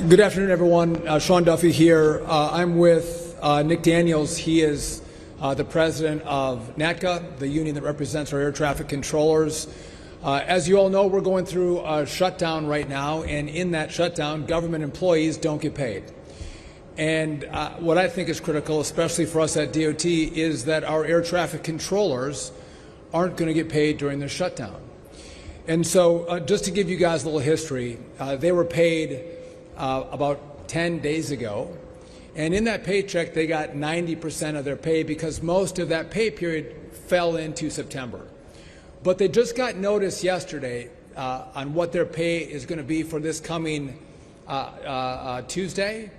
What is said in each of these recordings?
Good afternoon, everyone. Sean Duffy here. I'm with Nick Daniels. He is the president of NATCA, the union that represents our air traffic controllers. As you all know, we're going through a shutdown right now, and in that shutdown, government employees don't get paid. And what I think is critical, especially for us at DOT, is that our air traffic controllers aren't going to get paid during the shutdown. And so just to give you guys a little history, they were paid about 10 days ago, and in that paycheck they got 90% of their pay because most of that pay period fell into September. But they just got notice yesterday on what their pay is going to be for this coming Tuesday,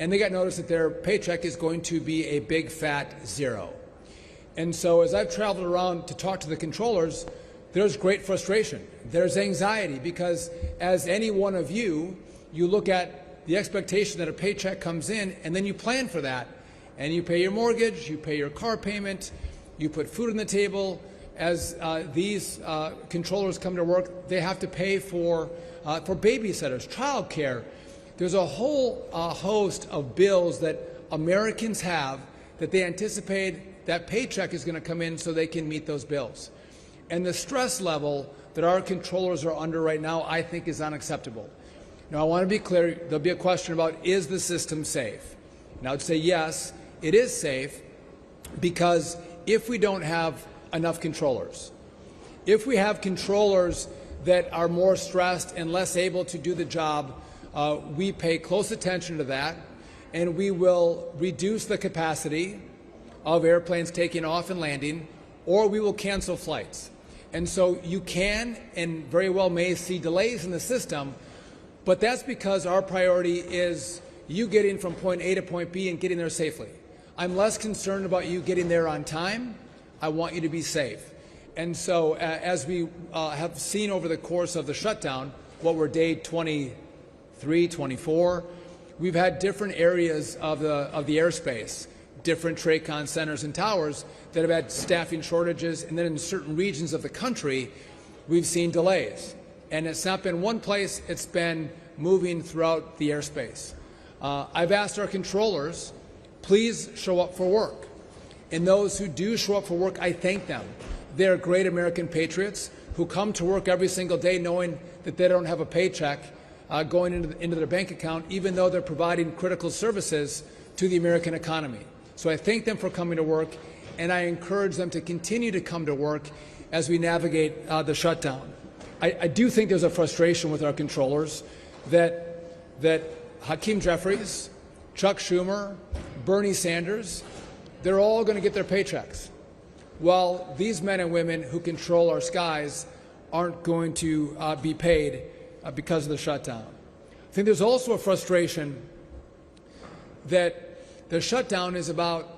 and they got notice that their paycheck is going to be a big fat zero. And so as I've traveled around to talk to the controllers, there's great frustration. There's anxiety because as any one of you look at the expectation that a paycheck comes in, and then you plan for that, and you pay your mortgage, you pay your car payment, you put food on the table. As these controllers come to work, they have to pay for babysitters, child care. There's a whole host of bills that Americans have that they anticipate that paycheck is going to come in so they can meet those bills. And the stress level that our controllers are under right now, I think, is unacceptable. Now, I want to be clear, there'll be a question about, is the system safe? And I would say yes, it is safe, because if we don't have enough controllers, if we have controllers that are more stressed and less able to do the job, we pay close attention to that, and we will reduce the capacity of airplanes taking off and landing, or we will cancel flights. And so you can and very well may see delays in the system, but that's because our priority is you getting from point A to point B and getting there safely. I'm less concerned about you getting there on time. I want you to be safe. And so as we have seen over the course of the shutdown, what we're day 23, 24, we've had different areas of the airspace, different TRACON centers and towers that have had staffing shortages, and then in certain regions of the country, we've seen delays. And it's not been one place, it's been moving throughout the airspace. I've asked our controllers, please show up for work. And those who do show up for work, I thank them. They're great American patriots who come to work every single day knowing that they don't have a paycheck going into their bank account, even though they're providing critical services to the American economy. So I thank them for coming to work, and I encourage them to continue to come to work as we navigate the shutdown. I do think there's a frustration with our controllers that Hakeem Jeffries, Chuck Schumer, Bernie Sanders, they're all going to get their paychecks, while these men and women who control our skies aren't going to be paid because of the shutdown. I think there's also a frustration that the shutdown is about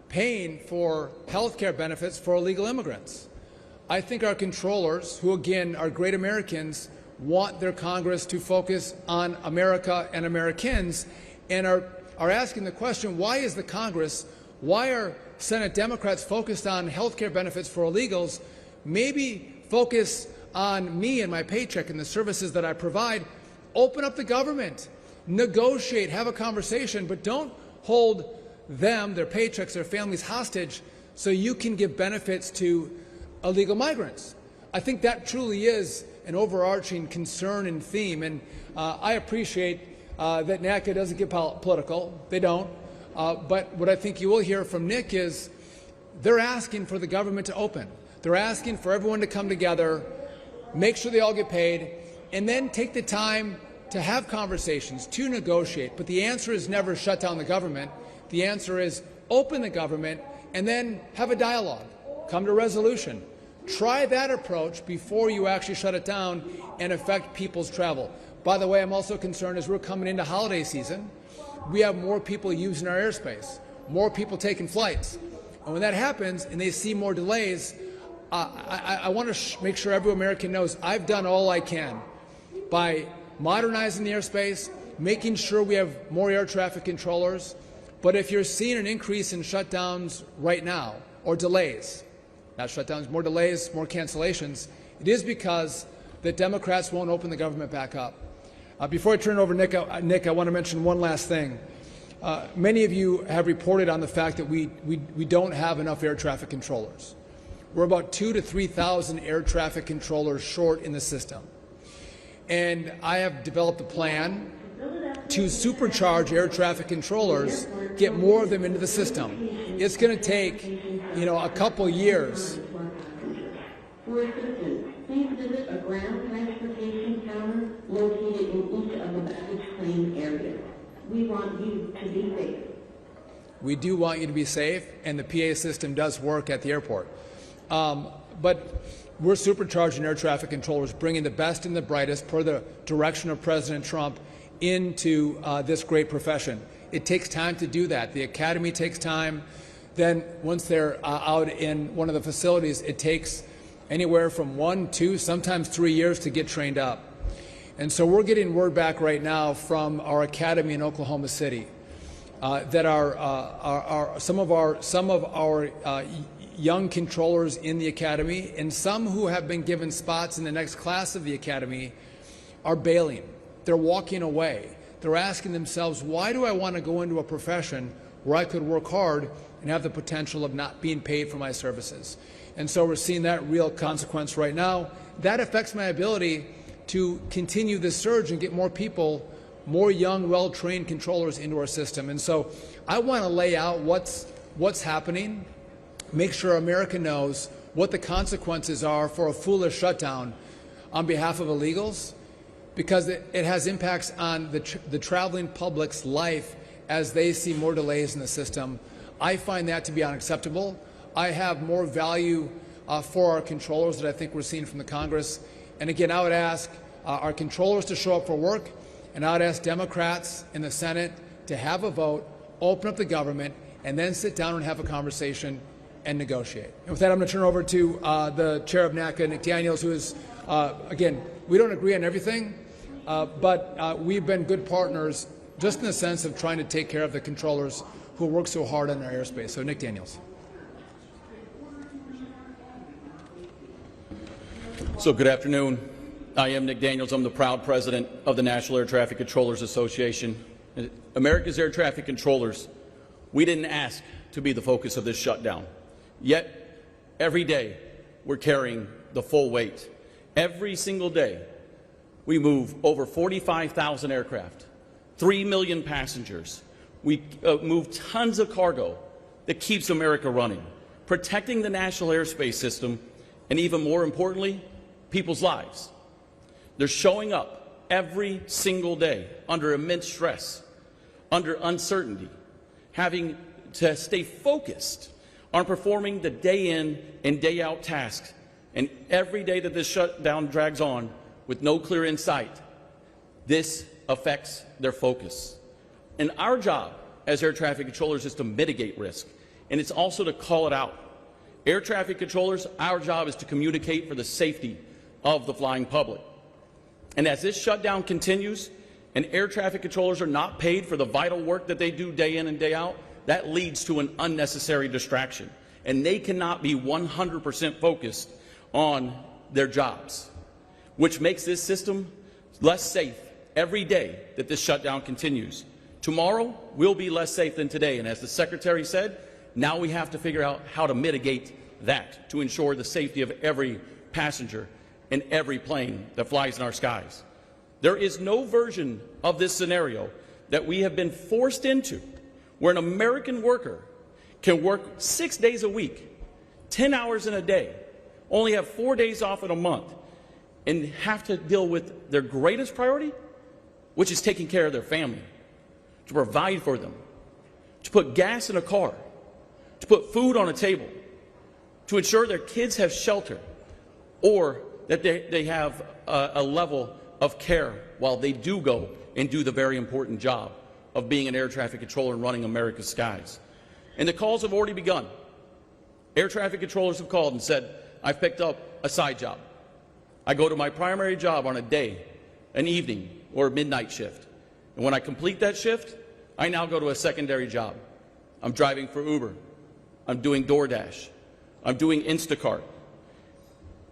paying for health care benefits for illegal immigrants. I think our controllers, who again are great Americans, want their Congress to focus on America and Americans, and are asking the question, why is the Congress, why are Senate Democrats focused on health care benefits for illegals? Maybe focus on me and my paycheck and the services that I provide. Open up the government, negotiate, have a conversation, but don't hold them, their paychecks, their families hostage so you can give benefits to illegal migrants. I think that truly is an overarching concern and theme, and I appreciate that NATCA doesn't get political. They don't. But what I think you will hear from Nick is they're asking for the government to open. They're asking for everyone to come together, make sure they all get paid, and then take the time to have conversations, to negotiate. But the answer is never shut down the government. The answer is open the government and then have a dialogue, come to a resolution. Try that approach before you actually shut it down and affect people's travel. By the way, I'm also concerned as we're coming into holiday season, we have more people using our airspace, more people taking flights. And when that happens and they see more delays, I want to make sure every American knows I've done all I can by modernizing the airspace, making sure we have more air traffic controllers. But if you're seeing an increase in shutdowns right now, or delays, not shutdowns, more delays, more cancellations, it is because the Democrats won't open the government back up. Before I turn it over to Nick, I want to mention one last thing. Many of you have reported on the fact that we don't have enough air traffic controllers. We're about 2,000 to 3,000 air traffic controllers short in the system. And I have developed a plan to supercharge air traffic controllers, get more of them into the system. It's going to take, a couple years. For assistance, please visit a ground transportation counter located in each of the baggage claim areas. We want you to be safe. We do want you to be safe, and the PA system does work at the airport. But we're supercharging air traffic controllers, bringing the best and the brightest, per the direction of President Trump, into this great profession. It takes time to do that. The academy takes time. Then once they're out in one of the facilities, it takes anywhere from 1, 2, sometimes 3 years to get trained up. And so we're getting word back right now from our academy in Oklahoma City that some of our young controllers in the academy, and some who have been given spots in the next class of the academy, are bailing. They're walking away. They're asking themselves, why do I want to go into a profession where I could work hard and have the potential of not being paid for my services? And so we're seeing that real consequence right now. That affects my ability to continue this surge and get more people, more young, well-trained controllers into our system. And so I want to lay out what's happening, make sure America knows what the consequences are for a foolish shutdown on behalf of illegals, because it has impacts on the traveling public's life as they see more delays in the system. I find that to be unacceptable. I have more value for our controllers that I think we're seeing from the Congress. And again, I would ask our controllers to show up for work, and I would ask Democrats in the Senate to have a vote, open up the government, and then sit down and have a conversation and negotiate. And with that, I'm going to turn over to the chair of NACA, Nick Daniels, who is, again, we don't agree on everything, but we've been good partners just in the sense of trying to take care of the controllers who work so hard on our airspace. So Nick Daniels. So good afternoon. I am Nick Daniels. I'm the proud president of the National Air Traffic Controllers Association. America's air traffic controllers, we didn't ask to be the focus of this shutdown. Yet, every day, we're carrying the full weight. Every single day, we move over 45,000 aircraft, 3 million passengers. We move tons of cargo that keeps America running, protecting the national airspace system, and even more importantly, people's lives. They're showing up every single day under immense stress, under uncertainty, having to stay focused on performing the day in and day out tasks. And every day that this shutdown drags on with no clear insight, this affects their focus. And our job as air traffic controllers is to mitigate risk, and it's also to call it out. Air traffic controllers, our job is to communicate for the safety of the flying public. And as this shutdown continues and air traffic controllers are not paid for the vital work that they do day in and day out, that leads to an unnecessary distraction. And they cannot be 100% focused on their jobs, which makes this system less safe every day that this shutdown continues. Tomorrow will be less safe than today. And as the Secretary said, now we have to figure out how to mitigate that to ensure the safety of every passenger in every plane that flies in our skies. There is no version of this scenario that we have been forced into where an American worker can work 6 days a week, 10 hours in a day, only have 4 days off in a month, and have to deal with their greatest priority, which is taking care of their family, to provide for them, to put gas in a car, to put food on a table, to ensure their kids have shelter, or that they have a level of care while they do go and do the very important job of being an air traffic controller and running America's skies. And the calls have already begun. Air traffic controllers have called and said, I've picked up a side job. I go to my primary job on a day, an evening, or a midnight shift. And when I complete that shift, I now go to a secondary job. I'm driving for Uber. I'm doing DoorDash. I'm doing Instacart.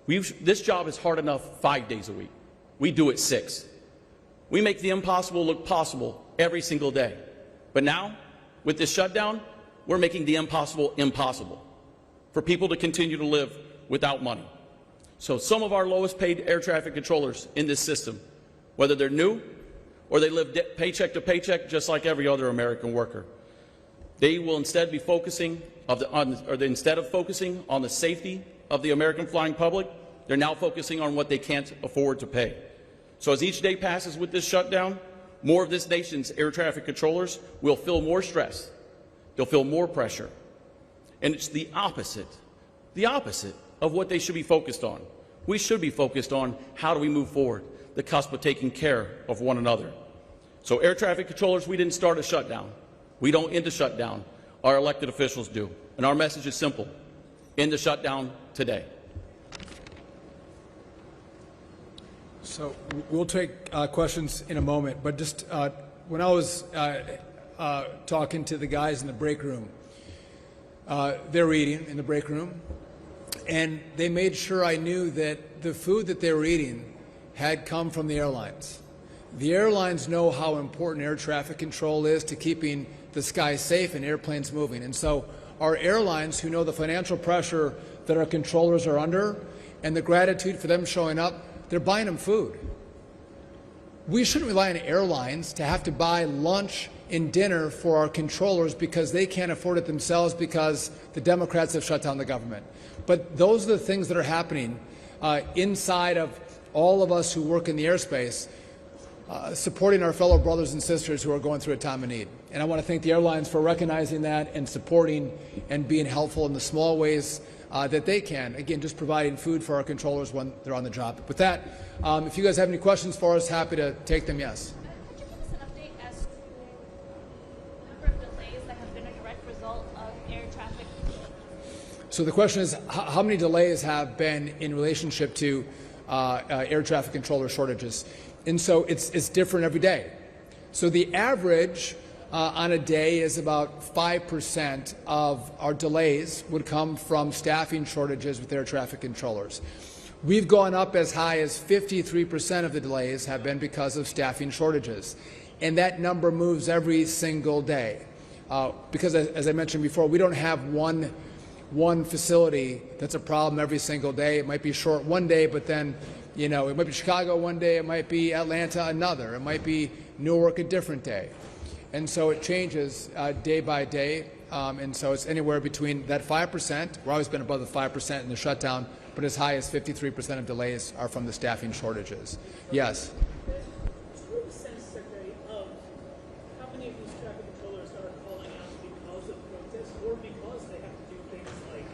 This job is hard enough 5 days a week. We do it 6. We make the impossible look possible every single day. But now, with this shutdown, we're making the impossible impossible for people to continue to live without money. So some of our lowest paid air traffic controllers in this system, whether they're new or they live paycheck to paycheck just like every other American worker, they will instead be focusing instead of focusing on the safety of the American flying public, they're now focusing on what they can't afford to pay. So as each day passes with this shutdown, more of this nation's air traffic controllers will feel more stress. They'll feel more pressure. And it's the opposite of what they should be focused on. We should be focused on how do we move forward, the cusp of taking care of one another. So air traffic controllers, we didn't start a shutdown. We don't end a shutdown. Our elected officials do. And our message is simple. End the shutdown today. So we'll take questions in a moment, but just when I was talking to the guys in the break room, they were eating in the break room, and they made sure I knew that the food that they were eating had come from the airlines. The airlines know how important air traffic control is to keeping the sky safe and airplanes moving. And so our airlines, who know the financial pressure that our controllers are under and the gratitude for them showing up, they're buying them food. We shouldn't rely on airlines to have to buy lunch and dinner for our controllers because they can't afford it themselves because the Democrats have shut down the government. But those are the things that are happening inside of all of us who work in the airspace, supporting our fellow brothers and sisters who are going through a time of need. And I want to thank the airlines for recognizing that and supporting and being helpful in the small ways that they can. Again, just providing food for our controllers when they're on the job. With that, if you guys have any questions for us, happy to take them, yes. Could you give us an update as to the number of delays that have been a direct result of air traffic? So the question is, how many delays have been in relationship to air traffic controller shortages? And so it's different every day. So the average on a day is about 5% of our delays would come from staffing shortages with air traffic controllers. We've gone up as high as 53% of the delays have been because of staffing shortages. And that number moves every single day. Because as I mentioned before, we don't have one facility that's a problem every single day. It might be short one day, but then, you know, it might be Chicago one day, it might be Atlanta another, it might be Newark a different day. And so it changes day by day, and so it's anywhere between that 5%, we're always been above the 5% in the shutdown, but as high as 53% of delays are from the staffing shortages. Yes? Do you have a sense, Secretary, of how many of these traffic controllers are calling out because of protests or because they have to do things like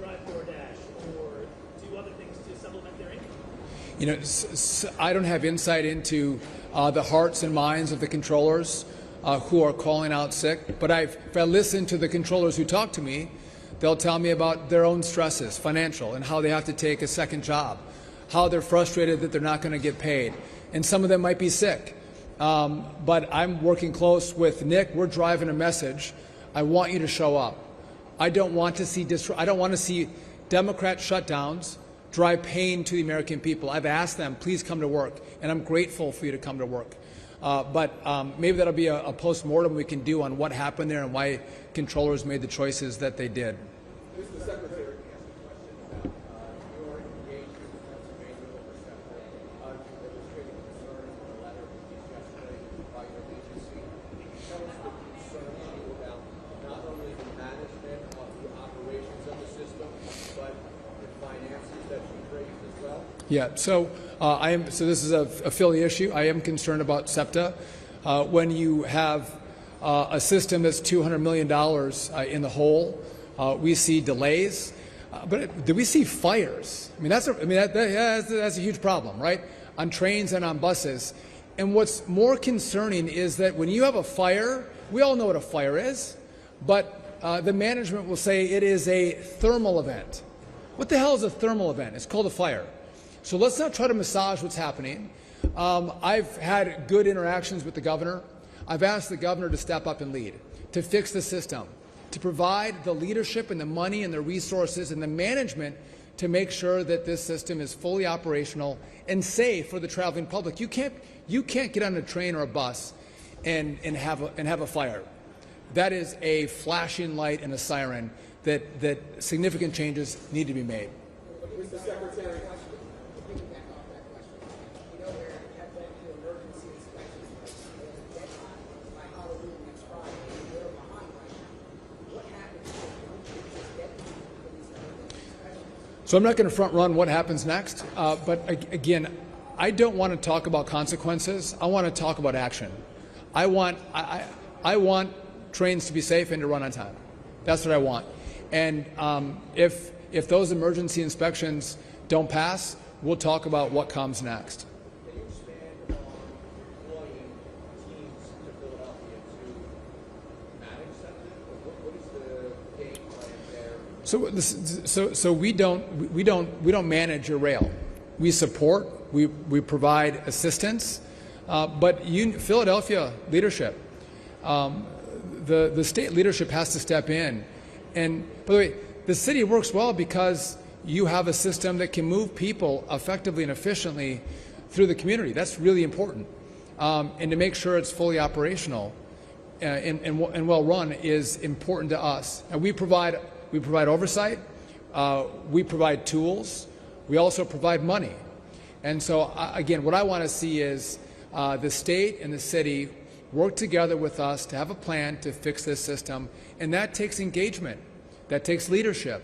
drive DoorDash or do other things to supplement their income? You know, I don't have insight into the hearts and minds of the controllers who are calling out sick, but if I listen to the controllers who talk to me, they'll tell me about their own stresses, financial, and how they have to take a second job, how they're frustrated that they're not going to get paid, and some of them might be sick. But I'm working close with Nick. We're driving a message. I want you to show up. I don't want to see Democrat shutdowns drive pain to the American people. I've asked them, please come to work, and I'm grateful for you to come to work. But maybe that'll be a post-mortem we can do on what happened there and why controllers made the choices that they did. Mr. Secretary, ask a question about your engagement with Pennsylvania over demonstrating concern in a letter released yesterday by your agency. Tell us what concerns you about not only the management of the operations of the system, but the finances that you raised as well. Yeah, so so this is a Philly issue. I am concerned about SEPTA. When you have a system that's $200 million in the hole, we see delays, but do we see fires? I mean, that's a huge problem, right? On trains and on buses. And what's more concerning is that when you have a fire, we all know what a fire is, but the management will say it is a thermal event. What the hell is a thermal event? It's called a fire. So let's not try to massage what's happening. I've had good interactions with the governor. I've asked the governor to step up and lead, to fix the system, to provide the leadership and the money and the resources and the management to make sure that this system is fully operational and safe for the traveling public. You can't get on a train or a bus and have a fire. That is a flashing light and a siren that significant changes need to be made. Mr. Secretary. So I'm not going to front run what happens next, but again, I don't want to talk about consequences. I want to talk about action. I want trains to be safe and to run on time. That's what I want. And if those emergency inspections don't pass, we'll talk about what comes next. Can you expand on deploying teams to Philadelphia to manage something? What is the game plan there? So we don't manage your rail. We support, we provide assistance, but Philadelphia leadership, the state leadership has to step in. And by the way, the city works well because you have a system that can move people effectively and efficiently through the community. That's really important. And to make sure it's fully operational and well run is important to us. And we provide oversight, we provide tools, we also provide money. And so again, what I want to see is the state and the city work together with us to have a plan to fix this system, and that takes engagement, that takes leadership.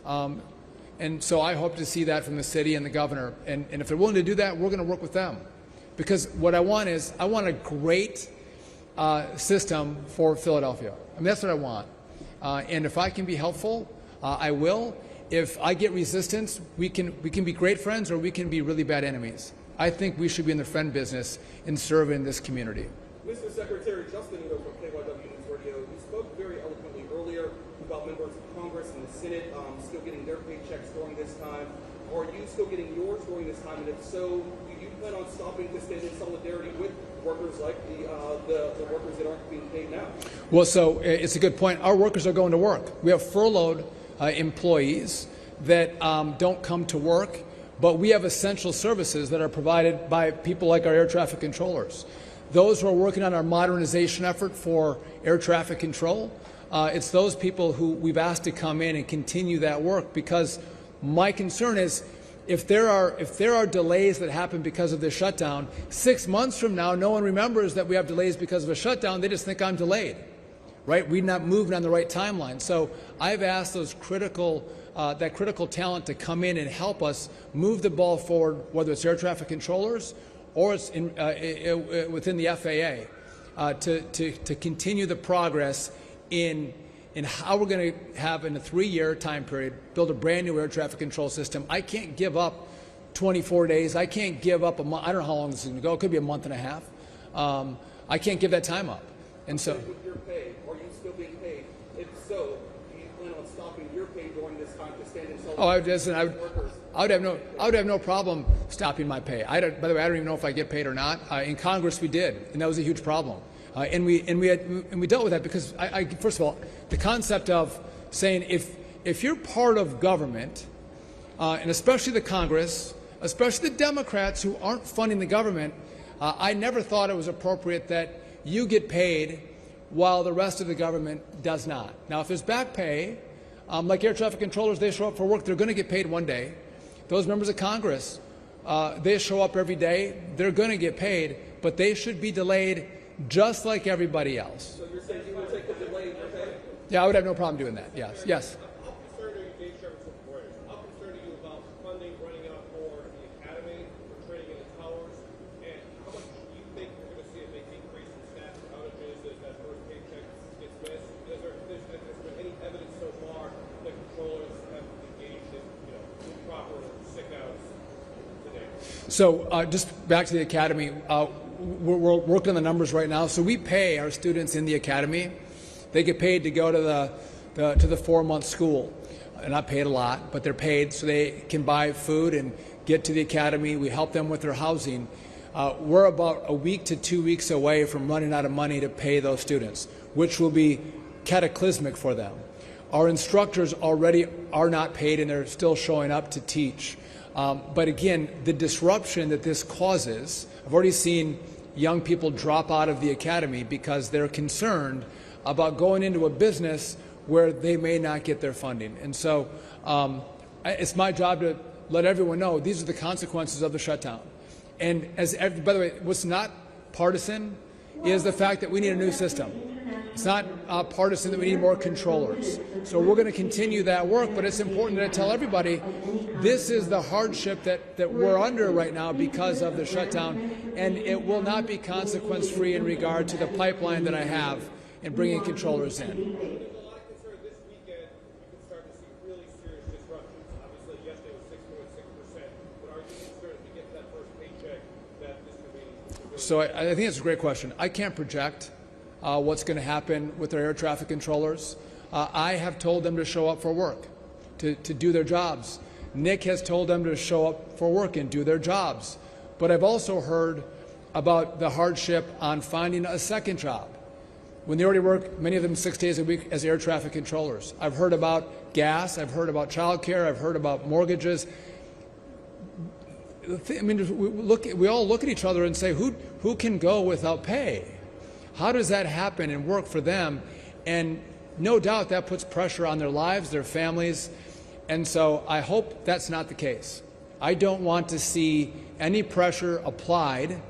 And so I hope to see that from the city and the governor. And if they're willing to do that, we're going to work with them. Because what I want is, I want a great system for Philadelphia. I mean, that's what I want. And if I can be helpful, I will. If I get resistance, we can be great friends or we can be really bad enemies. I think we should be in the friend business and serving this community. Mr. Secretary, Justin from KYW News Radio, you spoke very eloquently earlier about members of Congress and the Senate still getting their paychecks during this time. Are you still getting yours during this time? And if so, do you plan on stopping to stand in solidarity with workers like the workers that aren't being paid now? Well, so it's a good point. Our workers are going to work. We have furloughed employees that don't come to work, but we have essential services that are provided by people like our air traffic controllers. Those who are working on our modernization effort for air traffic control, it's those people who we've asked to come in and continue that work, because my concern is if there are delays that happen because of this shutdown, 6 months from now, no one remembers that we have delays because of a shutdown. They just think I'm delayed, right? We're not moving on the right timeline. So I've asked those that critical talent to come in and help us move the ball forward, whether it's air traffic controllers or it's within the FAA, to continue the progress in how we're going to have, in a 3-year time period, build a brand new air traffic control system. I can't give up 24 days. I can't give up a month. I don't know how long this is going to go. It could be a month and a half. I can't give that time up. And so, with your pay, are you still being paid? If so, do you plan on stopping your pay during this time to stand in solidarity with workers? I would have no problem stopping my pay. By the way, I don't even know if I get paid or not. In Congress, we did, and that was a huge problem. And we dealt with that because first of all, the concept of saying if you're part of government, and especially the Congress, especially the Democrats who aren't funding the government, I never thought it was appropriate that you get paid while the rest of the government does not. Now, if there's back pay, like air traffic controllers, they show up for work, they're going to get paid one day. Those members of Congress, they show up every day, they're going to get paid, but they should be delayed just like everybody else. So you're saying you will take the delay in your pay? Yeah, I would have no problem doing that. Yes. Yes. How concerned are you, Dave Sherman, with employers? How concerned are you about funding running out for the academy, for training in the towers, and how much do you think we're going to see a big increase in staff outages as that first paycheck gets missed? Has there been any evidence so far that controllers have engaged in improper sick outs today? So just back to the academy. We're working on the numbers right now. So we pay our students in the academy. They get paid to go to the 4-month school. They're not paid a lot, but they're paid so they can buy food and get to the academy. We help them with their housing. We're about a week to 2 weeks away from running out of money to pay those students, which will be cataclysmic for them. Our instructors already are not paid, and they're still showing up to teach. But again, the disruption that this causes, I've already seen young people drop out of the academy because they're concerned about going into a business where they may not get their funding. And so it's my job to let everyone know these are the consequences of the shutdown. And by the way, what's not partisan is the fact that we need a new system. It's not partisan that we need more controllers. So we're going to continue that work, but it's important that I tell everybody this is the hardship that we're under right now because of the shutdown, and it will not be consequence-free in regard to the pipeline that I have in bringing controllers in. There's a lot of concern this weekend you can start to see really serious disruptions. Obviously, yesterday was 6.6%, but are you concerned if we get to that first paycheck that this could be? So I think it's a great question. I can't project what's going to happen with our air traffic controllers. I have told them to show up for work, to do their jobs. Nick has told them to show up for work and do their jobs. But I've also heard about the hardship on finding a second job when they already work, many of them 6 days a week as air traffic controllers. I've heard about gas. I've heard about childcare. I've heard about mortgages. I mean, we all look at each other and say, who can go without pay? How does that happen and work for them? And no doubt that puts pressure on their lives, their families. And so I hope that's not the case. I don't want to see any pressure applied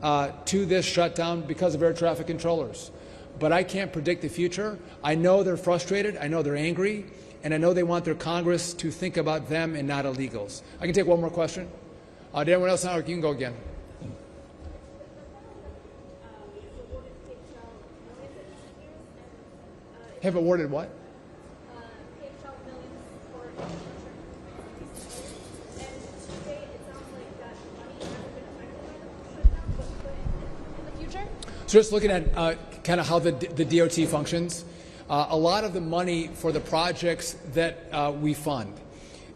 to this shutdown because of air traffic controllers. But I can't predict the future. I know they're frustrated. I know they're angry. And I know they want their Congress to think about them and not illegals. I can take one more question. Did anyone else know? You can go again. Have awarded what? So just looking at kind of how the DOT functions, a lot of the money for the projects that we fund,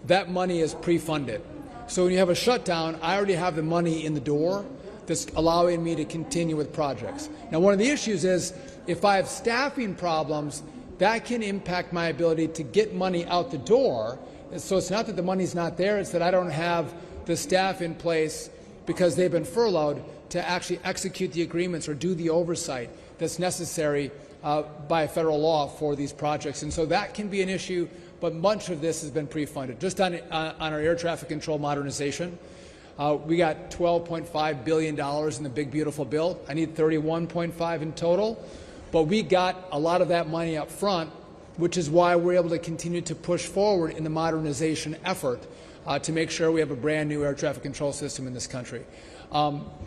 that money is pre-funded. So when you have a shutdown, I already have the money in the door that's allowing me to continue with projects. Now, one of the issues is if I have staffing problems, that can impact my ability to get money out the door. So it's not that the money's not there, it's that I don't have the staff in place because they've been furloughed to actually execute the agreements or do the oversight that's necessary by federal law for these projects. And so that can be an issue, but much of this has been pre-funded. Just on our air traffic control modernization, we got $12.5 billion in the big, beautiful bill. I need $31.5 in total. But we got a lot of that money up front, which is why we're able to continue to push forward in the modernization effort to make sure we have a brand new air traffic control system in this country.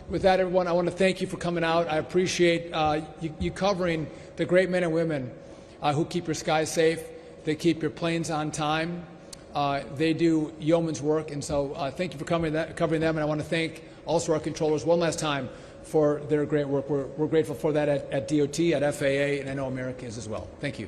With that, everyone, I want to thank you for coming out. I appreciate you covering the great men and women who keep your skies safe. They keep your planes on time. They do yeoman's work, and so thank you for covering them. And I want to thank also our controllers one last time for their great work. We're grateful for that at DOT, at FAA, and I know America is as well. Thank you.